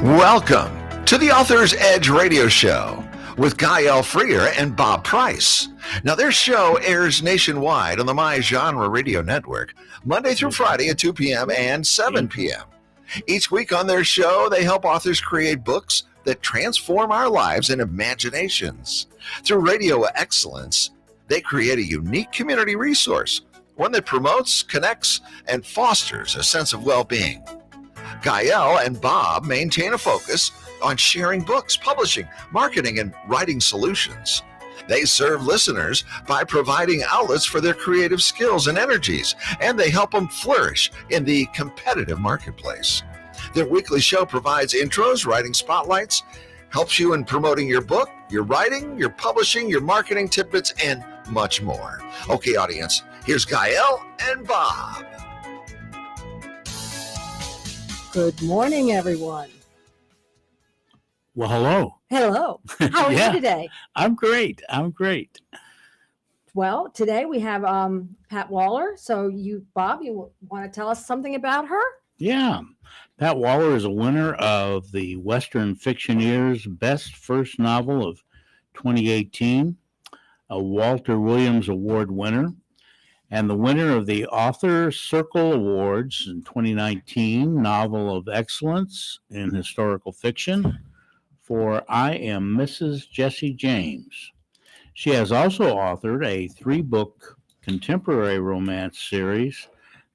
Welcome to the Author's Edge radio show with Guy L. Freer and Bob Price. Now, their show airs nationwide on the My Genre Radio Network, Monday through Friday at 2 p.m. and 7 p.m. Each week on their show, they help authors create books that transform our lives and imaginations. Through radio excellence, they create a unique community resource, one that promotes, connects, and fosters a sense of well-being. Gael and Bob maintain a focus on sharing books, publishing, marketing, and writing solutions. They serve listeners by providing outlets for their creative skills and energies, and they help them flourish in the competitive marketplace. Their weekly show provides intros, writing spotlights, helps you in promoting your book, your writing, your publishing, your marketing tidbits, and much more. Okay, audience, here's Gael and Bob. Good morning, everyone. Well, hello. Hello. How are Yeah. you today? I'm great. Well, today we have Pat Waller. So Bob, you want to tell us something about her? Yeah. Pat Waller is a winner of the Western Fictioneer's Best First Novel of 2018, a Walter Williams Award winner, and the winner of the Author Circle Awards in 2019, Novel of Excellence in Historical Fiction for I Am Mrs. Jesse James. She has also authored a 3-book contemporary romance series,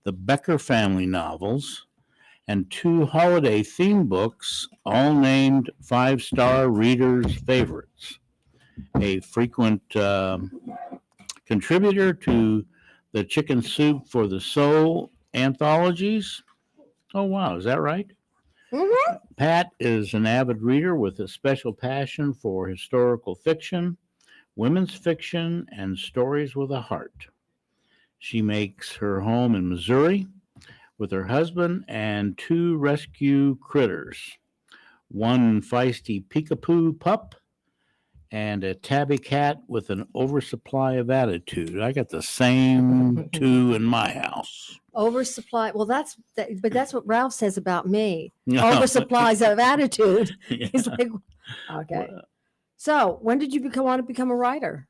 The Becker Family Novels, and 2 holiday theme books, all named 5-star readers' favorites. A frequent contributor to the Chicken Soup for the Soul anthologies. Oh, wow. Is that right? Mm-hmm. Pat is an avid reader with a special passion for historical fiction, women's fiction, and stories with a heart. She makes her home in Missouri with her husband and 2 rescue critters, 1 feisty peekapoo pup and a tabby cat with an oversupply of attitude. I got the same 2 in my house. Oversupply. Well, that's what Ralph says about me. Oversupplies of attitude. Yeah. He's like, okay. So when did you want to become a writer?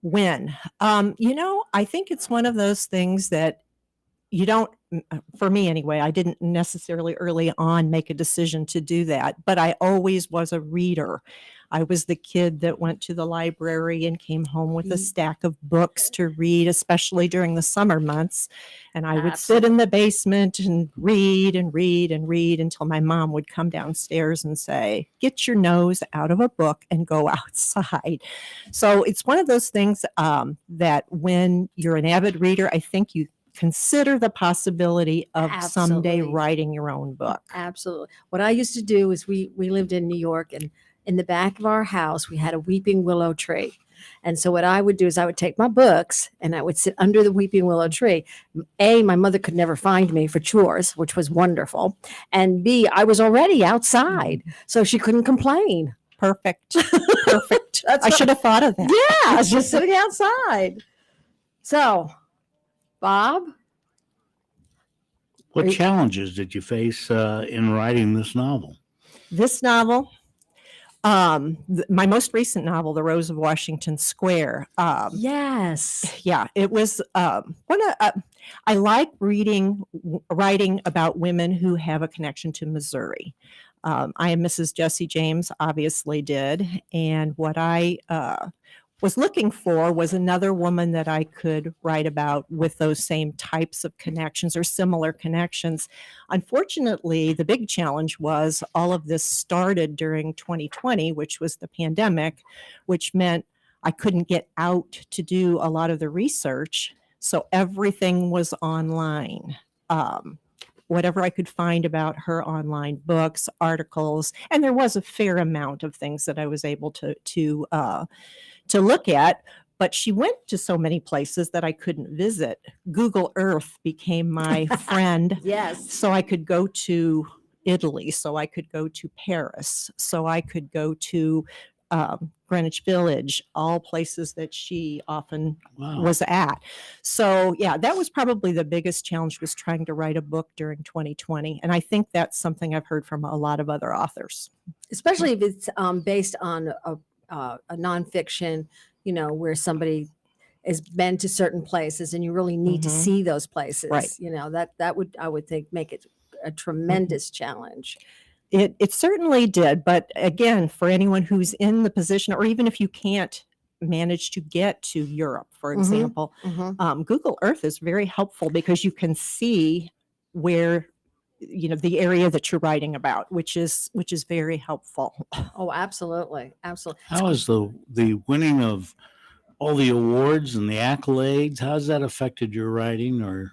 When? I think it's one of those things that you don't, for me anyway, I didn't necessarily early on make a decision to do that, but I always was a reader. I was the kid that went to the library and came home with a stack of books to read, especially during the summer months. And I would sit in the basement and read and read and read until my mom would come downstairs and say, "Get your nose out of a book and go outside." So it's one of those things that when you're an avid reader, I think you consider the possibility of someday Absolutely. writing your own book. Absolutely. What I used to do is we lived in New York, and in the back of our house, we had a weeping willow tree. And so what I would do is I would take my books and I would sit under the weeping willow tree. A, my mother could never find me for chores, which was wonderful. And B, I was already outside, so she couldn't complain. Perfect. Perfect. That's I what- should have thought of that. Yeah, I was just sitting outside. So, Bob? What challenges did you face in writing this novel? This novel, my most recent novel, The Rose of Washington Square. Yes. Yeah, it was I like writing about women who have a connection to Missouri. I Am Mrs. Jesse James obviously did. And what I was looking for was another woman that I could write about with those same types of connections or similar connections. Unfortunately, the big challenge was all of this started during 2020, which was the pandemic, which meant I couldn't get out to do a lot of the research. So everything was online. Whatever I could find about her online books, articles, and there was a fair amount of things that I was able to look at, but she went to so many places that I couldn't visit. Google Earth became my friend. Yes. So I could go to Italy, so I could go to Paris, so I could go to Greenwich Village, all places that she often Wow. was at. So yeah, that was probably the biggest challenge, was trying to write a book during 2020. And I think that's something I've heard from a lot of other authors. Especially if it's based on a nonfiction, where somebody has been to certain places and you really need to Mhm. see those places. Right. That would, I would think, make it a tremendous challenge. It certainly did. But again, for anyone who's in the position, or even if you can't manage to get to Europe, for Mhm. example, Mhm. Google Earth is very helpful because you can see where, the area that you're writing about, which is very helpful. Oh, absolutely. Absolutely. How is the winning of all the awards and the accolades, how has that affected your writing? Or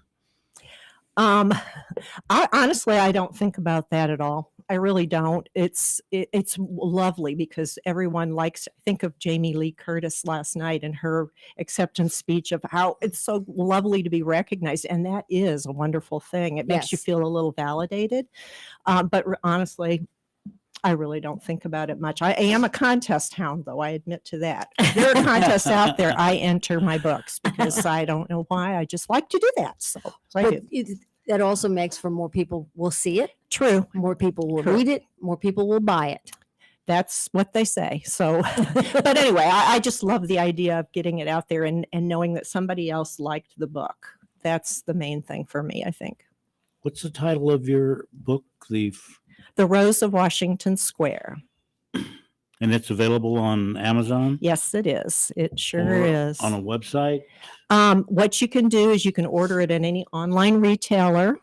I honestly, I don't think about that at all. I really don't. It's lovely because everyone likes. Think of Jamie Lee Curtis last night and her acceptance speech of how it's so lovely to be recognized, and that is a wonderful thing. It makes you Yes. feel a little validated. But honestly, I really don't think about it much. I am a contest hound, though. I admit to that. If there are contests out there, I enter my books because I don't know why. I just like to do that. So I But do. that also makes for more people will see it, True. more people will True. read it, more people will buy it. That's what they say. So, but anyway, I just love the idea of getting it out there and knowing that somebody else liked the book. That's the main thing for me, I think. what's the title of your book? The Rose of Washington Square. And it's available on Amazon? Yes, it is. It sure Or is. on a website? What you can do is you can order it at any online retailer.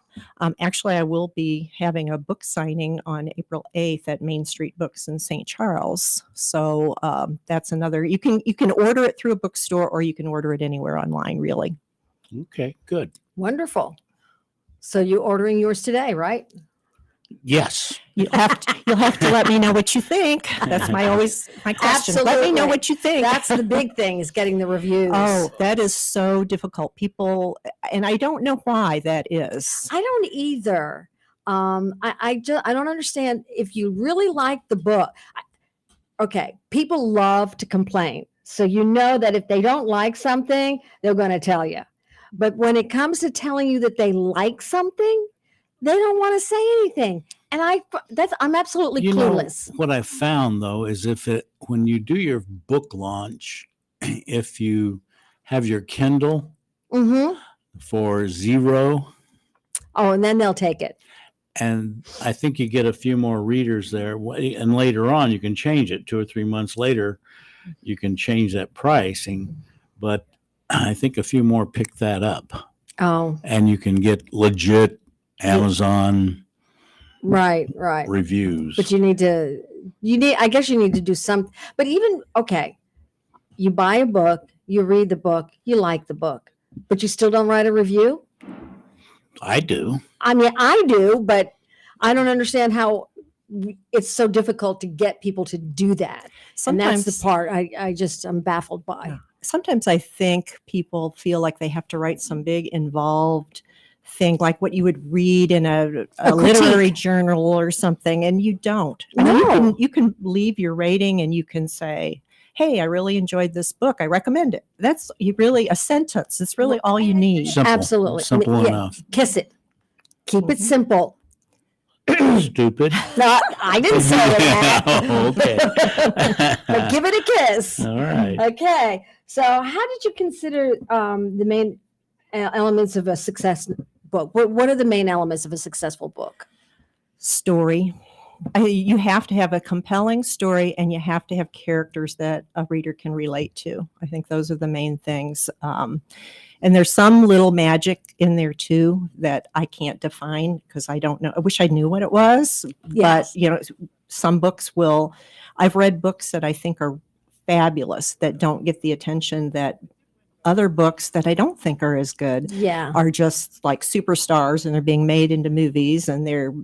Actually, I will be having a book signing on April 8th at Main Street Books in St. Charles. So that's another. You can order it through a bookstore, or you can order it anywhere online, really. Okay, good. Wonderful. So you're ordering yours today, right? Yes. You'll have to let me know what you think. That's my question. Let me know Absolutely. what you think. That's the big thing, is getting the reviews. Oh, that is so difficult. People, and I don't know why that is. I don't either. I don't understand. If you really like the book, okay, people love to complain. So you know that if they don't like something, they're going to tell you. But when it comes to telling you that they like something, they don't want to say anything. And I'm absolutely clueless. What I found though is when you do your book launch, if you have your Kindle Mm-hmm. for $0, Oh, and then they'll take it. and I think you get a few more readers there, and later on you can change it. 2 or 3 months later, you can change that pricing, but I think a few more pick that up, Oh, and you can get legit Amazon right. reviews. But I guess you need to do some, but even, okay, you buy a book, you read the book, you like the book, but you still don't write a review? I do. I mean, I do, but I don't understand how it's so difficult to get people to do that. And that's the part I'm baffled by. Yeah. Sometimes I think people feel like they have to write some big involved thing, like what you would read in a literary journal or something, and you don't. I mean, you can leave your rating and you can say, hey, I really enjoyed this book. I recommend it. That's really a sentence. It's really all you need. Simple. Absolutely. Simple Yeah. enough. Kiss it. Keep it simple. Stupid. No, I didn't say that. Okay. But give it a kiss. All right. Okay. So how did you consider the main elements of a success book? What are the main elements of a successful book? Story. You have to have a compelling story, and you have to have characters that a reader can relate to. I think those are the main things. And there's some little magic in there too that I can't define because I don't know. I wish I knew what it was. Yes. But some books I've read books that I think are fabulous that don't get the attention that other books that I don't think are as good Yeah. are just like superstars, and they're being made into movies, and they're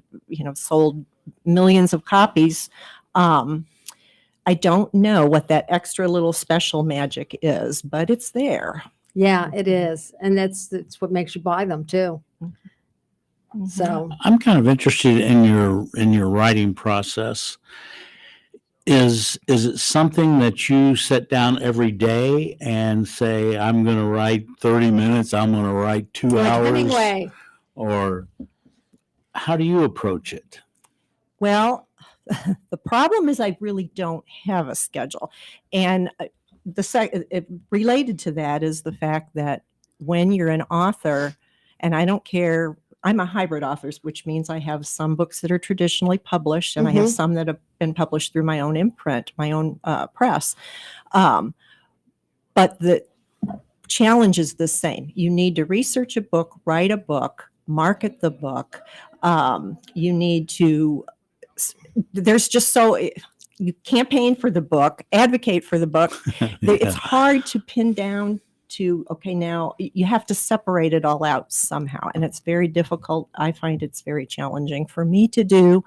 sold millions of copies. I don't know what that extra little special magic is, but it's there. Yeah, it is. And that's what makes you buy them too. So I'm kind of interested in your writing process. Is it something that you sit down every day and say, I'm going to write 30 minutes, I'm going to write 2 Like hours? Hemingway. Or how do you approach it? Well, the problem is I really don't have a schedule. And related to that is the fact that when you're an author, and I don't care, I'm a hybrid author, which means I have some books that are traditionally published, and I have some that have been published through my own imprint, my own press. But the challenge is the same. You need to research a book, write a book, market the book. You need to, there's just so, you campaign for the book, advocate for the book. It's hard to pin down to, okay, now you have to separate it all out somehow. And it's very difficult. I find it's very challenging for me to do.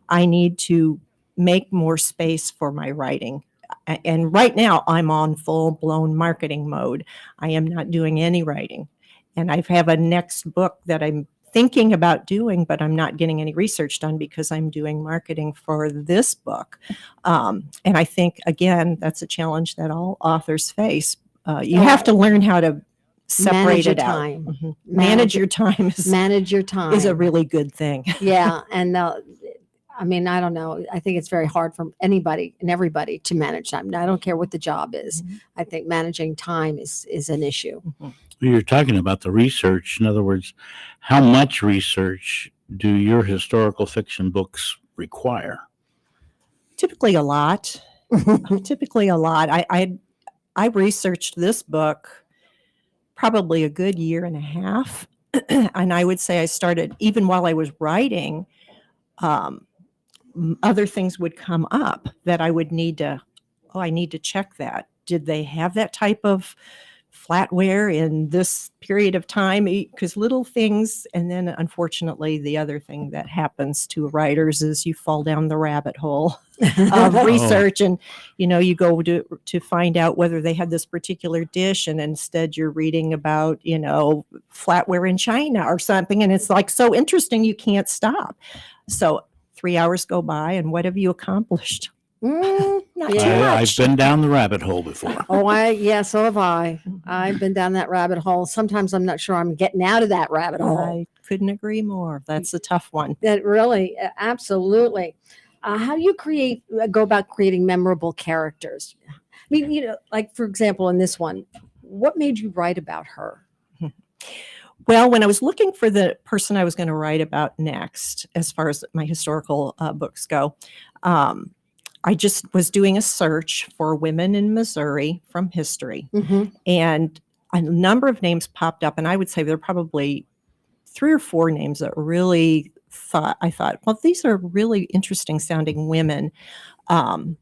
I need to make more space for my writing. And right now I'm on full blown marketing mode. I am not doing any writing. And I have a next book that I'm thinking about doing, but I'm not getting any research done because I'm doing marketing for this book. And I think, again, that's a challenge that all authors face. You have to learn how to separate it out. Time. Manage your time Manage your time is a really good thing. Yeah. And I mean, I don't know. I think it's very hard for anybody and everybody to manage time. I don't care what the job is. I think managing time is an issue. You're talking about the research. In other words, how much research do your historical fiction books require? Typically a lot. I researched this book probably a good year and a half. And I would say I started, even while I was writing, other things would come up that I would need to, I need to check that. Did they have that type of flatware in this period of time? Because little things, and then unfortunately the other thing that happens to writers is you fall down the rabbit hole of research, and you go to find out whether they had this particular dish, and instead you're reading about flatware in China or something, and it's like so interesting you can't stop. So 3 hours go by, and what have you accomplished? Not too much. I've been down the rabbit hole before. So have I. I've been down that rabbit hole. Sometimes I'm not sure I'm getting out of that rabbit hole. I couldn't agree more. That's a tough one. That really, absolutely. How do you go about creating memorable characters? I mean, like for example, in this one, what made you write about her? Well, when I was looking for the person I was going to write about next, as far as my historical books go, I just was doing a search for women in Missouri from history. And a number of names popped up. And I would say there are probably 3 or 4 names that really I thought, well, these are really interesting sounding women. The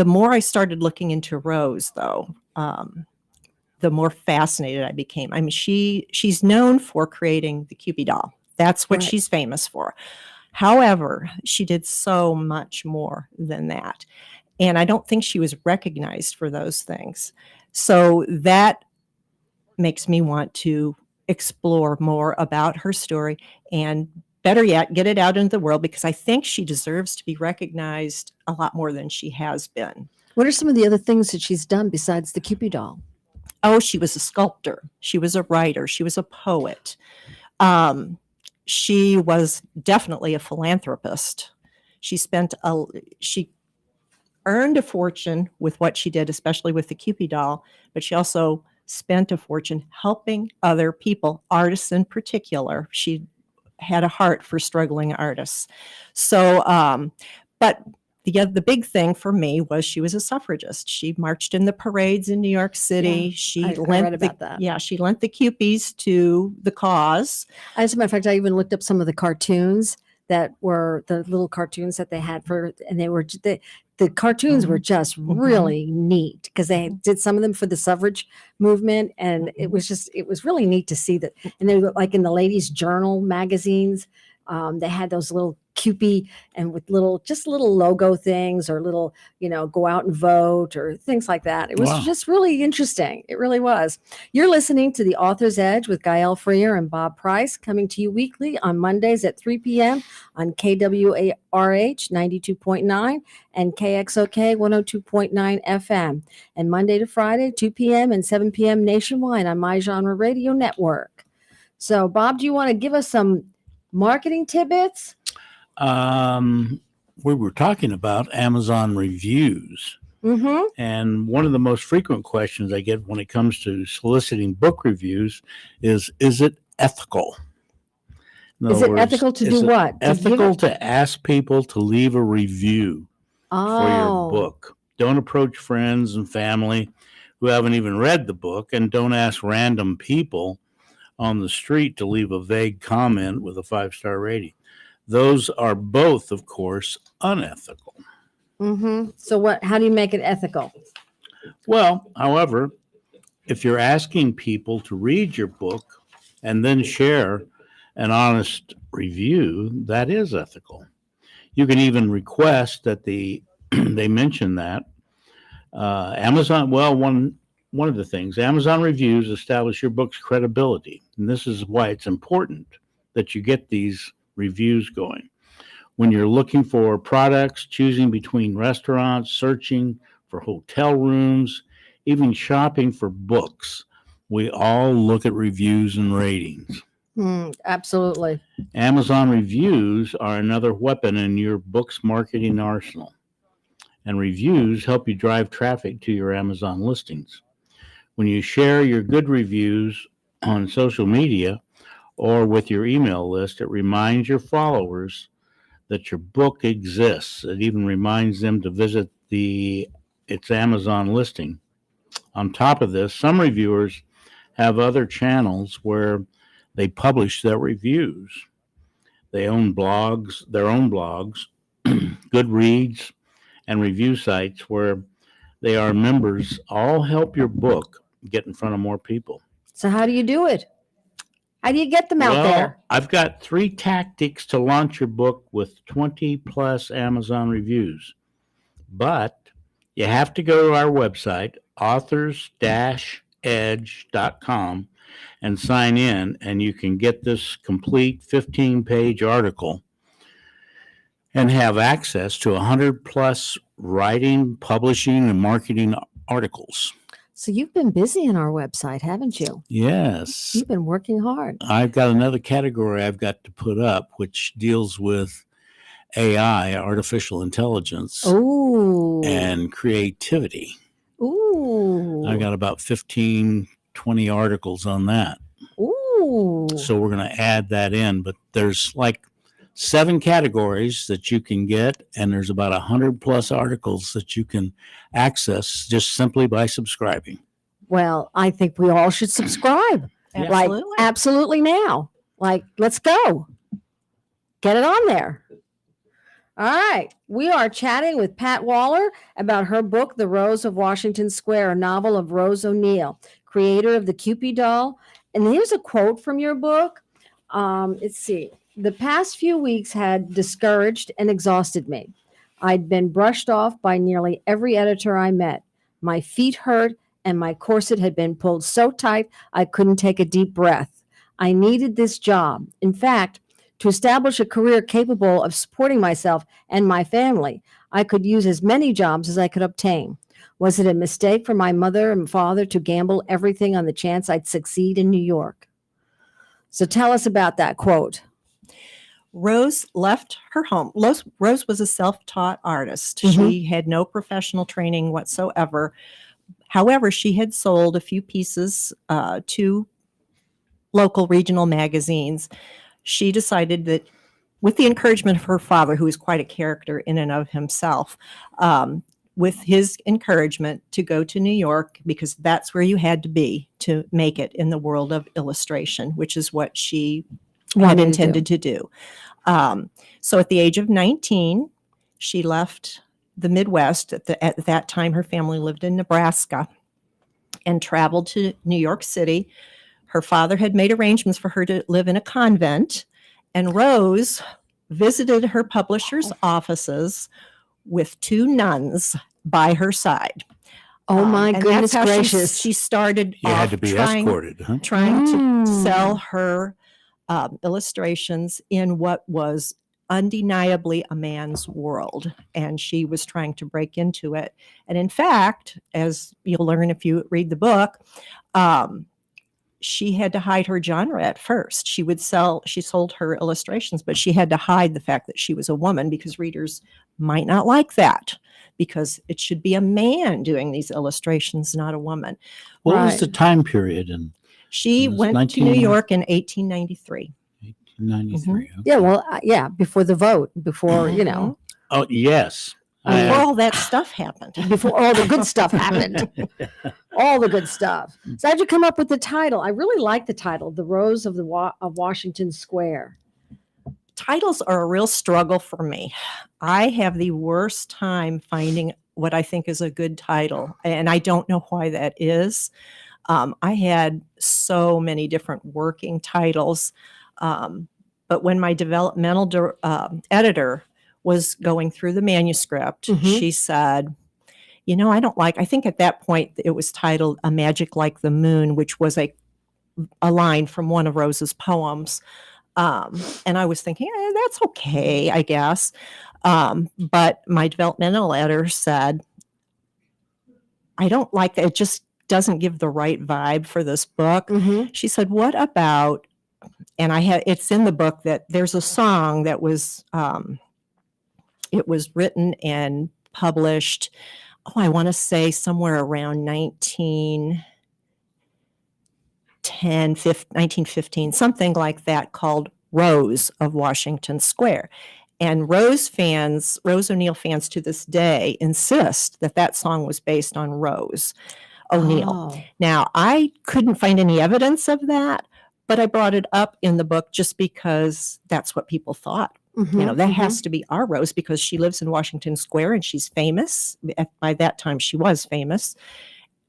more I started looking into Rose, though, the more fascinated I became. I mean, she's known for creating the Cupid doll. That's what she's famous for. However, she did so much more than that. And I don't think she was recognized for those things. So that makes me want to explore more about her story, and better yet, get it out into the world, because I think she deserves to be recognized a lot more than she has been. What are some of the other things that she's done besides the Cupid doll? Oh, she was a sculptor. She was a writer. She was a poet. She was definitely a philanthropist. She earned a fortune with what she did, especially with the Cupid doll, but she also spent a fortune helping other people, artists in particular. She had a heart for struggling artists. So, but the big thing for me was she was a suffragist. She marched in the parades in New York City. I read about that. Yeah, she lent the Cupies to the cause. As a matter of fact, I even looked up some of the cartoons that were the little cartoons that they had and they were the cartoons were just really neat, because they did some of them for the suffrage movement, and it was really neat to see that. And they were like in the Ladies' Journal magazines. They had those little Kewpie and with just little logo things or little, go out and vote or things like that. It was Wow. just really interesting. It really was. You're listening to The Author's Edge with Gael Freer and Bob Price, coming to you weekly on Mondays at 3 p.m. on KWARH 92.9 and KXOK 102.9 FM, and Monday to Friday, 2 p.m. and 7 p.m. nationwide on My Genre Radio Network. So, Bob, do you want to give us some marketing tidbits? We were talking about Amazon reviews. Mm-hmm. And one of the most frequent questions I get when it comes to soliciting book reviews is it ethical? In Is other it words, ethical to is do it what? Ethical to ask people to leave a review for your book. Don't approach friends and family who haven't even read the book, and don't ask random people on the street to leave a vague comment with a 5-star rating. Those are both, of course, unethical. Mm-hmm. So how do you make it ethical? Well, however, if you're asking people to read your book and then share an honest review, that is ethical. You can even request that they mention that. Amazon, well, one of the things, Amazon reviews establish your book's credibility. And this is why it's important that you get these reviews going. When you're looking for products, choosing between restaurants, searching for hotel rooms, even shopping for books, we all look at reviews and ratings. Absolutely. Amazon reviews are another weapon in your book's marketing arsenal. And reviews help you drive traffic to your Amazon listings. When you share your good reviews on social media or with your email list, it reminds your followers that your book exists. It even reminds them to visit its Amazon listing. On top of this, some reviewers have other channels where they publish their reviews. They own blogs, their own blogs, Goodreads, and review sites where they are members. All help your book get in front of more people. So how do you do it? How do you get them out there? I've got 3 tactics to launch your book with 20 plus Amazon reviews. But you have to go to our website, authors-edge.com, and sign in, and you can get this complete 15-page article and have access to 100 plus writing, publishing, and marketing articles. So you've been busy on our website, haven't you? Yes. You've been working hard. I've got another category I've got to put up, which deals with AI, artificial intelligence, and creativity. Ooh. I got about 15, 20 articles on that. Ooh. So we're going to add that in, but there's like 7 categories that you can get, and there's about 100 plus articles that you can access just simply by subscribing. Well, I think we all should subscribe. Absolutely. Like, absolutely now. Like, let's go. Get it on there. All right. We are chatting with Pat Waller about her book, The Rose of Washington Square, a novel of Rose O'Neill, creator of the Kewpie doll. And here's a quote from your book. Let's see. The past few weeks had discouraged and exhausted me. I'd been brushed off by nearly every editor I met. My feet hurt and my corset had been pulled so tight I couldn't take a deep breath. I needed this job. In fact, to establish a career capable of supporting myself and my family, I could use as many jobs as I could obtain. Was it a mistake for my mother and father to gamble everything on the chance I'd succeed in New York? So tell us about that quote. Rose left her home. Rose was a self-taught artist. Mhm. She had no professional training whatsoever. However, she had sold a few pieces to local regional magazines. She decided that, with the encouragement of her father, who is quite a character in and of himself, with his encouragement, to go to New York, because that's where you had to be to make it in the world of illustration, which is what she had intended to do. So at the age of 19, she left the Midwest. At that time, her family lived in Nebraska and traveled to New York City. Her father had made arrangements for her to live in a convent, and Rose visited her publisher's offices with 2 nuns by her side. Oh my And goodness that's how gracious. She started You had off to be trying escorted, huh? to sell her illustrations in what was undeniably a man's world. And she was trying to break into it. And in fact, as you'll learn if you read the book, she had to hide her genre at first. She sold her illustrations, but she had to hide the fact that she was a woman because readers might not like that, because it should be a man doing these illustrations, not a woman. What was Right. the time period in She It was went to New York in 1893. 1893? Yeah, well, yeah, before the vote, before, you know, Oh, yes. Before all that stuff happened. before all the good stuff happened. All the good stuff. So how'd you come up with the title? I really like the title, The Rose of of Washington Square. Titles are a real struggle for me. I have the worst time finding what I think is a good title, and I don't know why that is. I had so many different working titles, but when my developmental editor was going through the manuscript, she said, I think at that point it was titled A Magic Like the Moon, which was a line from one of Rose's poems. And I was thinking, that's okay, I guess. But my developmental editor said, I don't like that. It just doesn't give the right vibe for this book. She said, what about, and it's in the book that there's a song that was, it was written and published, I want to say somewhere around 1915, something like that, called Rose of Washington Square. And Rose O'Neal fans to this day insist that song was based on Rose O'Neal. Oh. Now, I couldn't find any evidence of that, but I brought it up in the book just because that's what people thought. That has to be our Rose because she lives in Washington Square and she's famous. By that time, she was famous.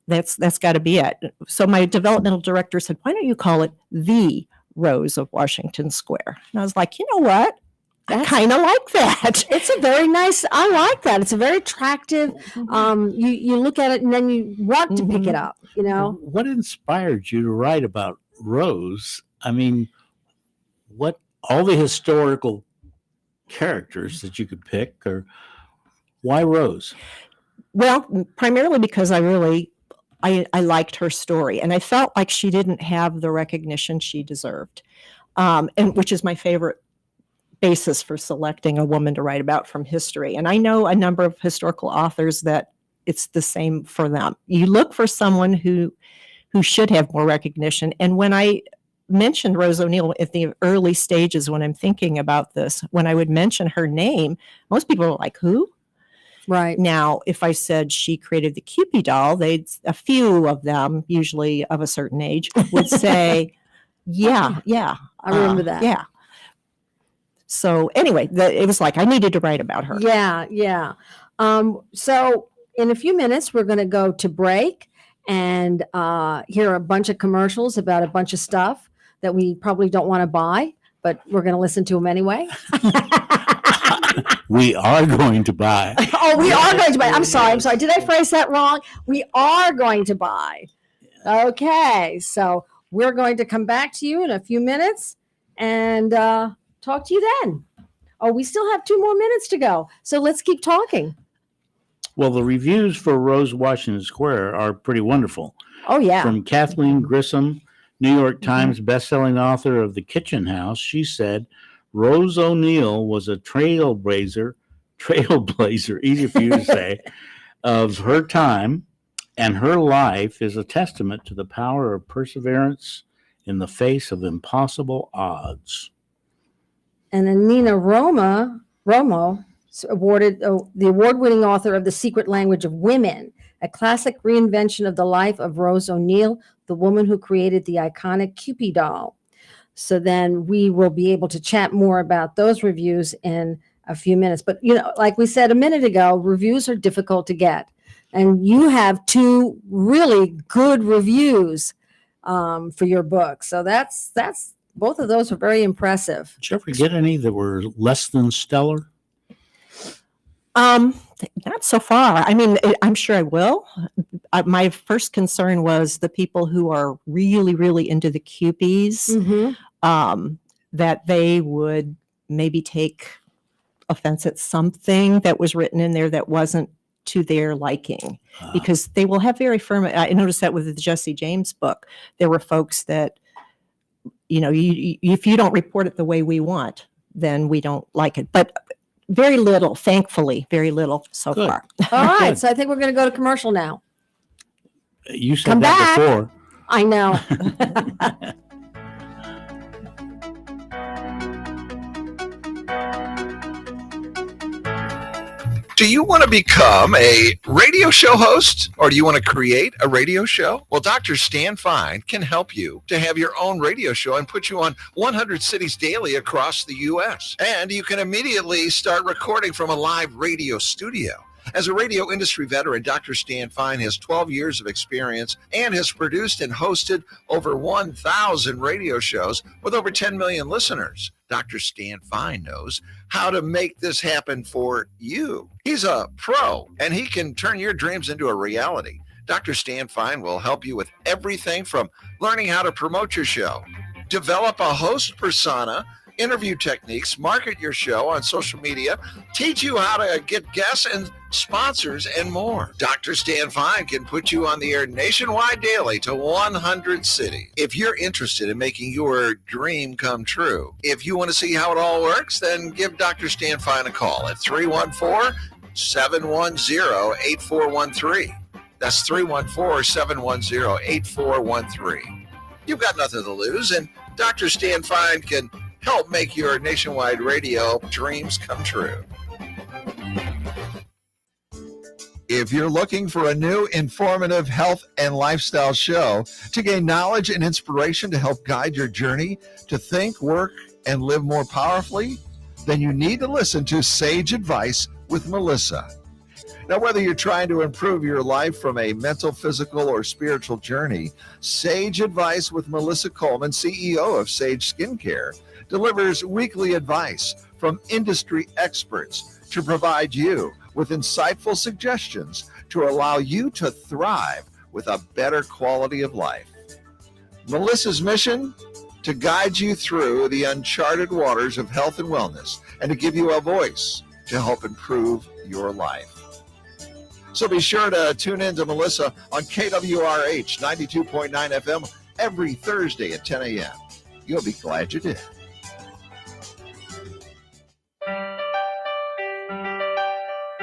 That's got to be it. So my developmental director said, why don't you call it The Rose of Washington Square? And I was like, you know what? I kind of like that. It's a very nice, I like that. It's a very attractive, you look at it and then you want to pick it up, What inspired you to write about Rose? I mean, what all the historical characters that you could pick, or why Rose? Well, primarily because I liked her story, and I felt like she didn't have the recognition she deserved, and which is my favorite basis for selecting a woman to write about from history. And I know a number of historical authors that it's the same for them. You look for someone who should have more recognition. And when I mentioned Rose O'Neal at the early stages, when I'm thinking about this, when I would mention her name, most people were like, who? Right. Now, if I said she created the Cupid doll, a few of them, usually of a certain age, would say, yeah. I remember that. Yeah. So anyway, it was like I needed to write about her. Yeah. So in a few minutes, we're going to go to break and hear a bunch of commercials about a bunch of stuff that we probably don't want to buy, but we're going to listen to them anyway. We are going to buy. Oh, we are going to buy. I'm sorry. Did I phrase that wrong? We are going to buy. Okay. So we're going to come back to you in a few minutes and talk to you then. Oh, we still have 2 more minutes to go. So let's keep talking. Well, the reviews for Rose Washington Square are pretty wonderful. Oh, yeah. From Kathleen Grissom, New York Times bestselling author of The Kitchen House, she said, Rose O'Neal was a trailblazer, easy for you to say, of her time, and her life is a testament to the power of perseverance in the face of impossible odds. And then Nina Romo awarded the award-winning author of The Secret Language of Women, a classic reinvention of the life of Rose O'Neal, the woman who created the iconic Cupid doll. So then we will be able to chat more about those reviews in a few minutes. But, like we said a minute ago, reviews are difficult to get. And you have 2 really good reviews for your book. So that's both of those were very impressive. Did you ever get any that were less than stellar? Not so far. I mean, I'm sure I will. My first concern was the people who are really, really into the QPs, Mm-hmm. that they would maybe take offense at something that was written in there that wasn't to their liking, because they will have very firm. I noticed that with the Jesse James book, there were folks that, if you don't report it the way we want, then we don't like it. But very little, thankfully, very little so Good. far. All right. Good. So I think we're going to go to commercial now. You said Come that back. before. I know. Do you want to become a radio show host, or do you want to create a radio show? Well, Dr. Stan Fine can help you to have your own radio show and put you on 100 cities daily across the U.S. And you can immediately start recording from a live radio studio. As a radio industry veteran, Dr. Stan Fine has 12 years of experience and has produced and hosted over 1,000 radio shows with over 10 million listeners. Dr. Stan Fine knows how to make this happen for you. He's a pro, and he can turn your dreams into a reality. Dr. Stan Fine will help you with everything from learning how to promote your show, develop a host persona, interview techniques, market your show on social media, teach you how to get guests and sponsors, and more. Dr. Stan Fine can put you on the air nationwide daily to 100 cities. If you're interested in making your dream come true, if you want to see how it all works, then give Dr. Stan Fine a call at 314-710-8413. That's 314-710-8413. You've got nothing to lose, and Dr. Stan Fine can help make your nationwide radio dreams come true. If you're looking for a new, informative health and lifestyle show to gain knowledge and inspiration to help guide your journey to think, work, and live more powerfully, then you need to listen to Sage Advice with Melissa. Now, whether you're trying to improve your life from a mental, physical, or spiritual journey, Sage Advice with Melissa Coleman, CEO of Sage Skincare, delivers weekly advice from industry experts to provide you with insightful suggestions to allow you to thrive with a better quality of life. Melissa's mission? To guide you through the uncharted waters of health and wellness and to give you a voice to help improve your life. So be sure to tune in to Melissa on KWRH 92.9 FM every Thursday at 10 a.m. You'll be glad you did.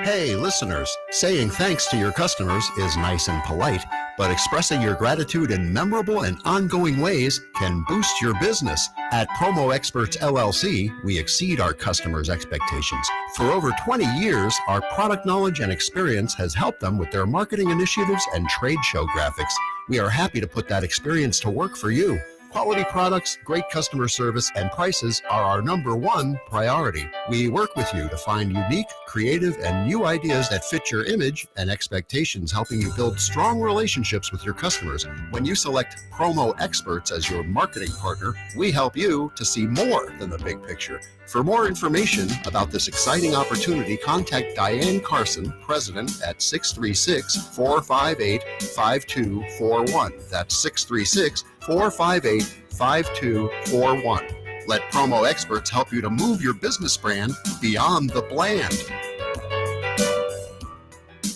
Hey, listeners, saying thanks to your customers is nice and polite, but expressing your gratitude in memorable and ongoing ways can boost your business. At Promo Experts LLC, we exceed our customers' expectations. For over 20 years, our product knowledge and experience has helped them with their marketing initiatives and trade show graphics. We are happy to put that experience to work for you. Quality products, great customer service, and prices are our number one priority. We work with you to find unique, creative, and new ideas that fit your image and expectations, helping you build strong relationships with your customers. When you select Promo Experts as your marketing partner, we help you to see more than the big picture. For more information about this exciting opportunity, contact Diane Carson, President, at 636-458-5241. That's 636-458-5241. Let Promo Experts help you to move your business brand beyond the bland.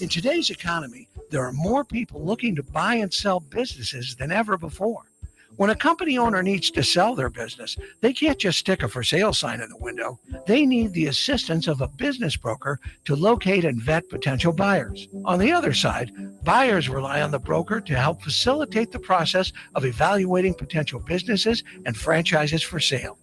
In today's economy, there are more people looking to buy and sell businesses than ever before. When a company owner needs to sell their business, they can't just stick a for sale sign in the window. They need the assistance of a business broker to locate and vet potential buyers. On the other side, buyers rely on the broker to help facilitate the process of evaluating potential businesses and franchises for sale.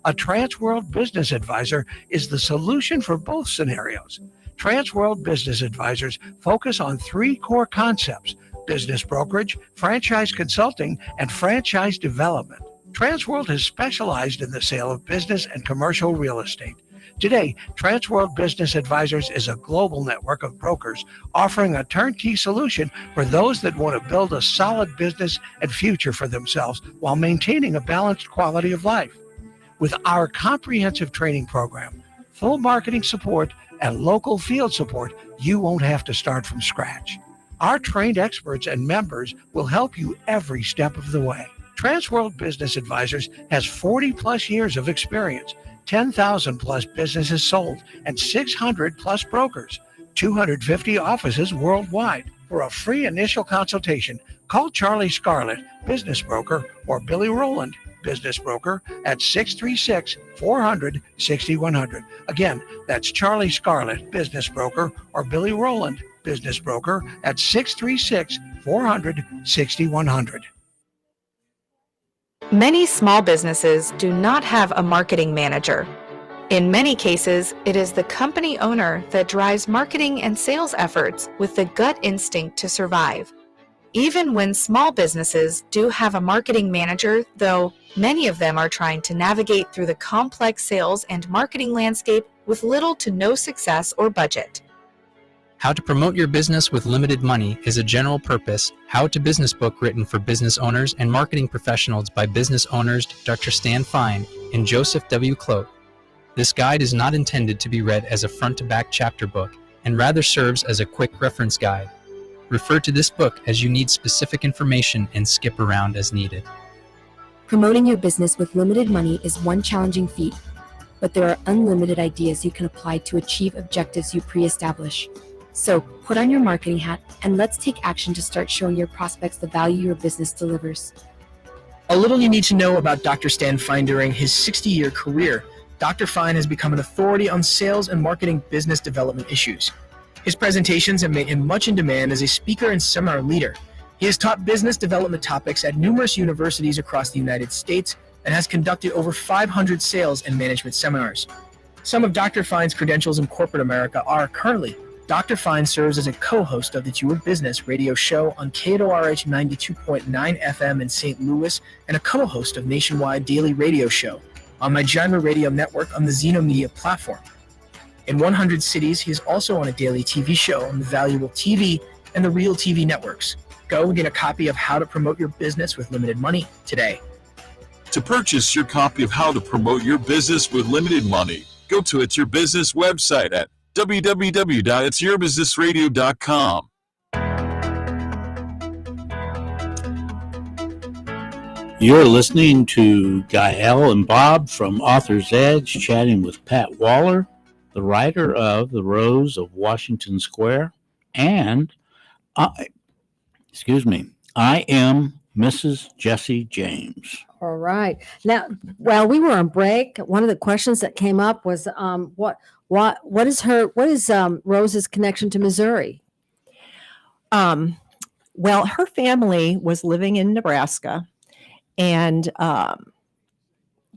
A Transworld Business Advisor is the solution for both scenarios. Transworld Business Advisors focus on three core concepts: business brokerage, franchise consulting, and franchise development. Transworld has specialized in the sale of business and commercial real estate. Today, Transworld Business Advisors is a global network of brokers offering a turnkey solution for those that want to build a solid business and future for themselves while maintaining a balanced quality of life. With our comprehensive training program, full marketing support, and local field support, you won't have to start from scratch. Our trained experts and members will help you every step of the way. Transworld Business Advisors has 40 plus years of experience, 10,000 plus businesses sold, and 600 plus brokers, 250 offices worldwide. For a free initial consultation, call Charlie Scarlett, business broker, or Billy Rowland, business broker, at 636-400-6100. Again, that's Charlie Scarlett, business broker, or Billy Rowland, business broker, at 636-400-6100. Many small businesses do not have a marketing manager. In many cases, it is the company owner that drives marketing and sales efforts with the gut instinct to survive. Even when small businesses do have a marketing manager, though, many of them are trying to navigate through the complex sales and marketing landscape with little to no success or budget. How to Promote Your Business with Limited Money is a general purpose how-to business book written for business owners and marketing professionals by business owners Dr. Stan Fine and Joseph W. Clote. This guide is not intended to be read as a front-to-back chapter book and rather serves as a quick reference guide. Refer to this book as you need specific information and skip around as needed. Promoting your business with limited money is one challenging feat, but there are unlimited ideas you can apply to achieve objectives you pre-establish. So put on your marketing hat and let's take action to start showing your prospects the value your business delivers. A little you need to know about Dr. Stan Fine. During his 60-year career, Dr. Fine has become an authority on sales and marketing business development issues. His presentations have made him much in demand as a speaker and seminar leader. He has taught business development topics at numerous universities across the United States and has conducted over 500 sales and management seminars. Some of Dr. Fine's credentials in corporate America are currently Dr. Fine serves as a co-host of the It's Your Business radio show on KORH 92.9 FM in St. Louis and a co-host of Nationwide Daily Radio Show on my Genre Radio Network on the Zeno Media platform. In 100 cities, he is also on a daily TV show on the Valuable TV and the Real TV networks. Go and get a copy of How to Promote Your Business with Limited Money today. To purchase your copy of How to Promote Your Business with Limited Money, go to It's Your Business website at www.itsyourbusinessradio.com. You're listening to Gael and Bob from Author's Edge chatting with Pat Waller, the writer of The Rose of Washington Square, and I am Mrs. Jesse James. All right. Now, while we were on break, one of the questions that came up was what is Rose's connection to Missouri? Well, her family was living in Nebraska, and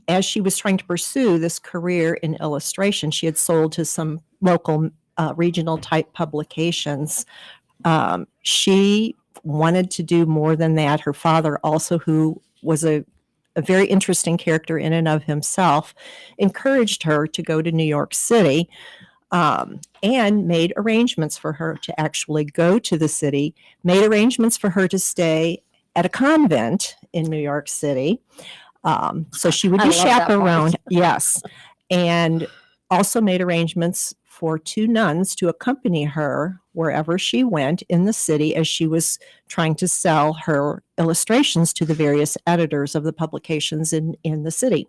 as she was trying to pursue this career in illustration, she had sold to some local regional type publications. She wanted to do more than that. Her father also, who was a very interesting character in and of himself, encouraged her to go to New York City and made arrangements for her to actually go to the city, made arrangements for her to stay at a convent in New York City. So she would be chaperoned. Yes. And also made arrangements for two nuns to accompany her wherever she went in the city as she was trying to sell her illustrations to the various editors of the publications in the city.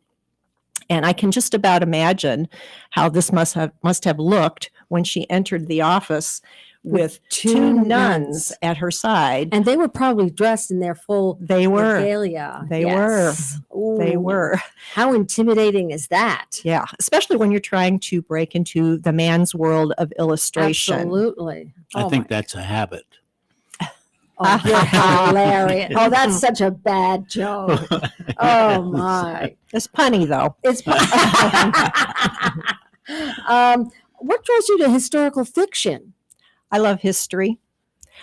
And I can just about imagine how this must have looked when she entered the office with two nuns at her side. And they were probably dressed in their full regalia. They were. How intimidating is that? Yeah, especially when you're trying to break into the man's world of illustration. Absolutely. I think that's a habit. Oh, you're hilarious. Oh, that's such a bad joke. Oh, my. It's punny, though. It's what draws you to historical fiction? I love history.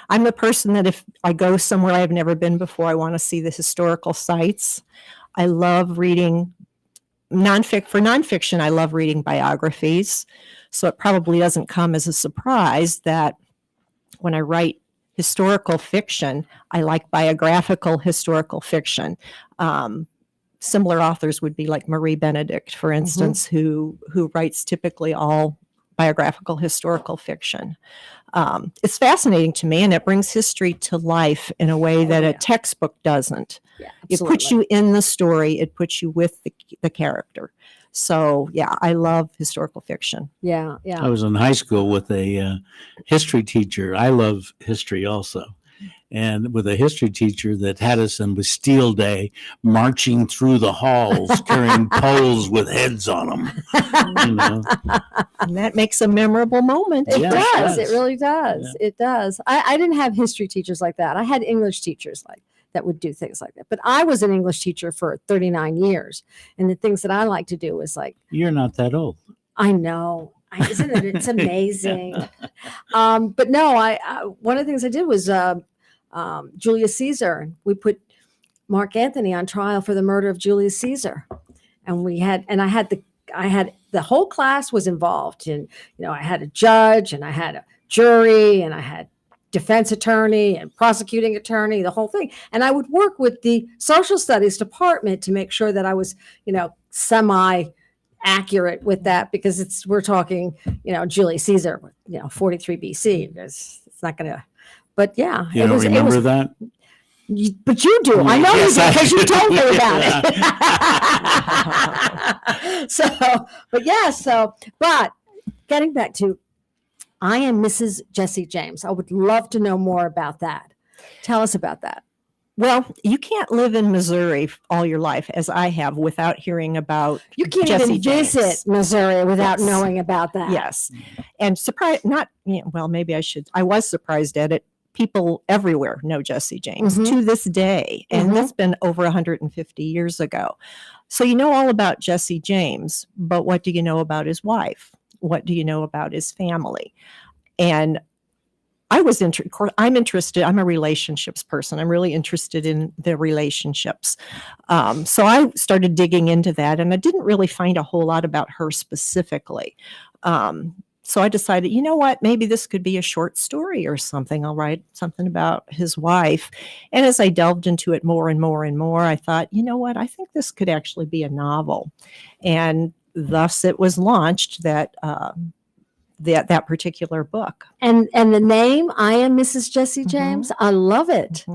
I'm the person that if I go somewhere I've never been before, I want to see the historical sites. I love reading nonfiction, I love reading biographies. So it probably doesn't come as a surprise that when I write historical fiction, I like biographical historical fiction. Similar authors would be like Marie Benedict, for instance, who writes typically all biographical historical fiction. It's fascinating to me, and it brings history to life in a way that a textbook doesn't. Yeah, It puts absolutely. you in the story. It puts you with the character. So yeah, I love historical fiction. Yeah, yeah. I was in high school with a history teacher. I love history also. And with a history teacher that had us on Bastille Day marching through the halls carrying poles with heads on them. You know? And that makes a memorable moment. It Yes, does. yes. It really does. It does. I didn't have history teachers like that. I had English teachers like that would do things like that. But I was an English teacher for 39 years. And the things that I like to do was like, You're not that old. I know. Isn't it? It's amazing. But no, I one of the things I did was Julius Caesar. We put Mark Antony on trial for the murder of Julius Caesar. And I had the whole class was involved. And, I had a judge and I had a jury and I had defense attorney and prosecuting attorney, the whole thing. And I would work with the social studies department to make sure that I was, semi accurate with that, because we're talking, Julius Caesar, 43 BC. It's not going to, but yeah. You don't remember that? But you do. I know Yes, you do, I because you do. told me about it. But getting back to, I am Mrs. Jesse James. I would love to know more about that. Tell us about that. Well, you can't live in Missouri all your life, as I have, without hearing about You can't Jesse even James. visit Missouri without Yes. knowing about that. Yes. And maybe I was surprised at it. People everywhere know Jesse James to this day. And that's been over 150 years ago. So you know all about Jesse James, but what do you know about his wife? What do you know about his family? And I'm interested. I'm a relationships person. I'm really interested in the relationships. So I started digging into that, and I didn't really find a whole lot about her specifically. So I decided, you know what, maybe this could be a short story or something. I'll write something about his wife. And as I delved into it more and more and more, I thought, you know what, I think this could actually be a novel. And thus it was launched that particular book. And the name, I am Mrs. Jesse James. I love it.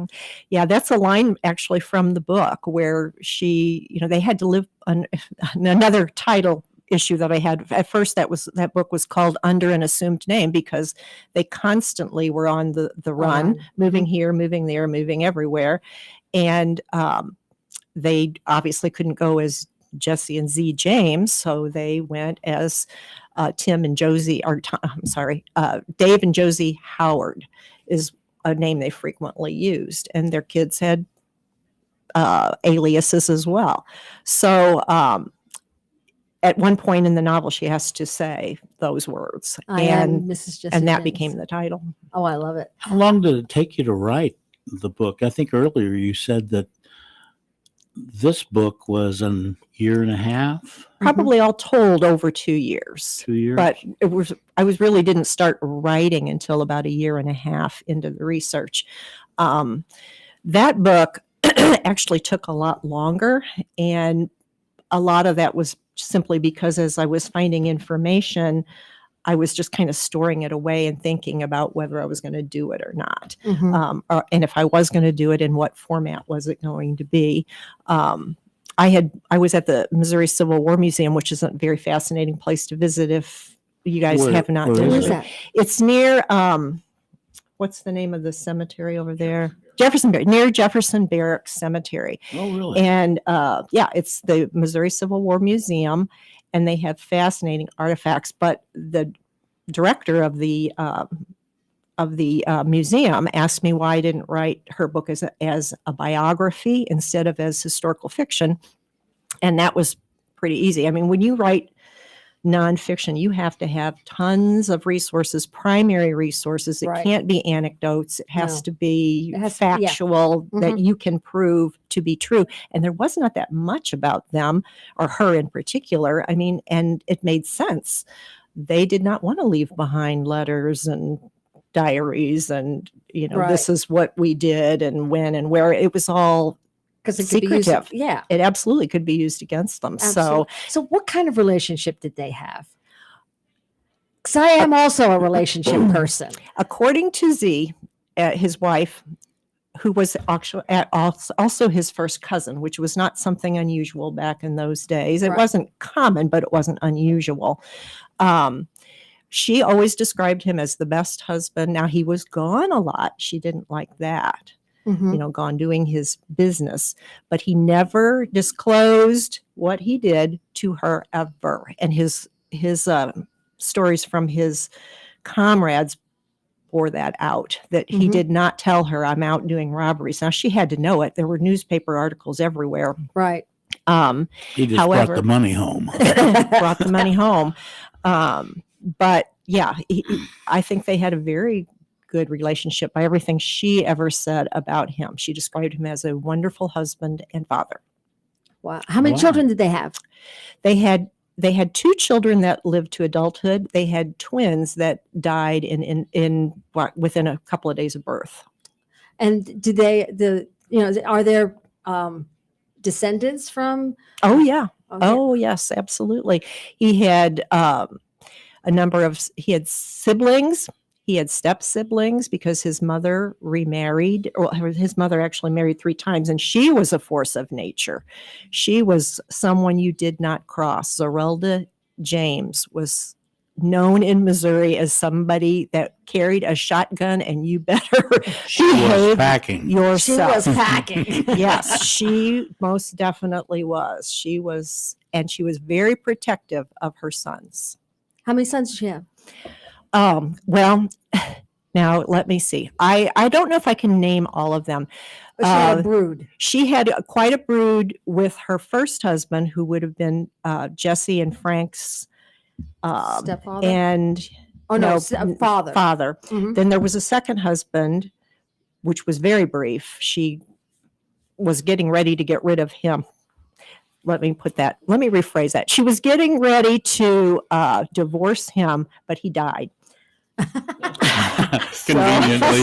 Yeah, that's a line actually from the book where they had to live on another title issue that I had. At first, that book was called Under an Assumed Name, because they constantly were on the run, moving here, moving there, moving everywhere. And they obviously couldn't go as Jesse and Z James, so they went as Dave and Josie Howard is a name they frequently used, and their kids had aliases as well. So at one point in the novel, she has to say those words, I am Mrs. Jesse and that James. became the title. Oh, I love it. How long did it take you to write the book? I think earlier you said that this book was a year and a half. Probably all told over 2 years. 2 years. But I didn't start writing until about a year and a half into the research. That book actually took a lot longer, and a lot of that was simply because as I was finding information, I was just kind of storing it away and thinking about whether I was going to do it or not. And if I was going to do it, in what format was it going to be? I was at the Missouri Civil War Museum, which is a very fascinating place to visit if you guys have not where done is it. it? It's near, what's the name of the cemetery over there? Near Jefferson Barracks Cemetery. Oh, really? And it's the Missouri Civil War Museum, and they have fascinating artifacts. But the director of the museum asked me why I didn't write her book as a biography instead of as historical fiction, and that was pretty easy. I mean, when you write nonfiction, you have to have tons of resources, primary resources. It Right. can't be anecdotes. It has No. to be It has to- yeah. factual that Mhm. you can prove to be true. And there was not that much about them or her in particular. I mean, and it made sense. They did not want to leave behind letters and diaries and, Right. this is what we did and when and where. It was all Because it could be used. secretive. Yeah. It absolutely could be used against them. Absolutely. So what kind of relationship did they have? Because I am also a relationship person. According to Z, his wife, who was actually also his first cousin, which was not something unusual back in those days. It Right. wasn't common, but it wasn't unusual. She always described him as the best husband. Now, he was gone a lot. She didn't like that, Mhm. gone doing his business, but he never disclosed what he did to her ever. And his stories from his comrades bore that out, that he Mhm. did not tell her, I'm out doing robberies. Now, she had to know it. There were newspaper articles everywhere. Right. He just However- brought the money home. Brought the money home. But yeah, I think they had a very good relationship by everything she ever said about him. She described him as a wonderful husband and father. Wow. How many Wow. children did they have? They had 2 children that lived to adulthood. They had twins that died within a couple of days of birth. And do are there descendants from? Oh yeah. Okay. Oh yes, absolutely. He had he had siblings. He had step siblings because his mother remarried, or his mother actually married 3 times, and she was a force of nature. She was someone you did not cross. Zerelda James was known in Missouri as somebody that carried a shotgun, and you better She was behave packing. She yourself. was packing. Yes, she most definitely was. She was very protective of her sons. How many sons did she have? Well, now let me see. I don't know if I can name all of them. But she had a brood. She had quite a brood with her first husband, who would have been Jesse and Frank's Stepfather? and Father. father. Mhm. Then there was a second husband, which was very brief. She was getting ready to get rid of him. Let me rephrase that. She was getting ready to divorce him, but he died. Conveniently.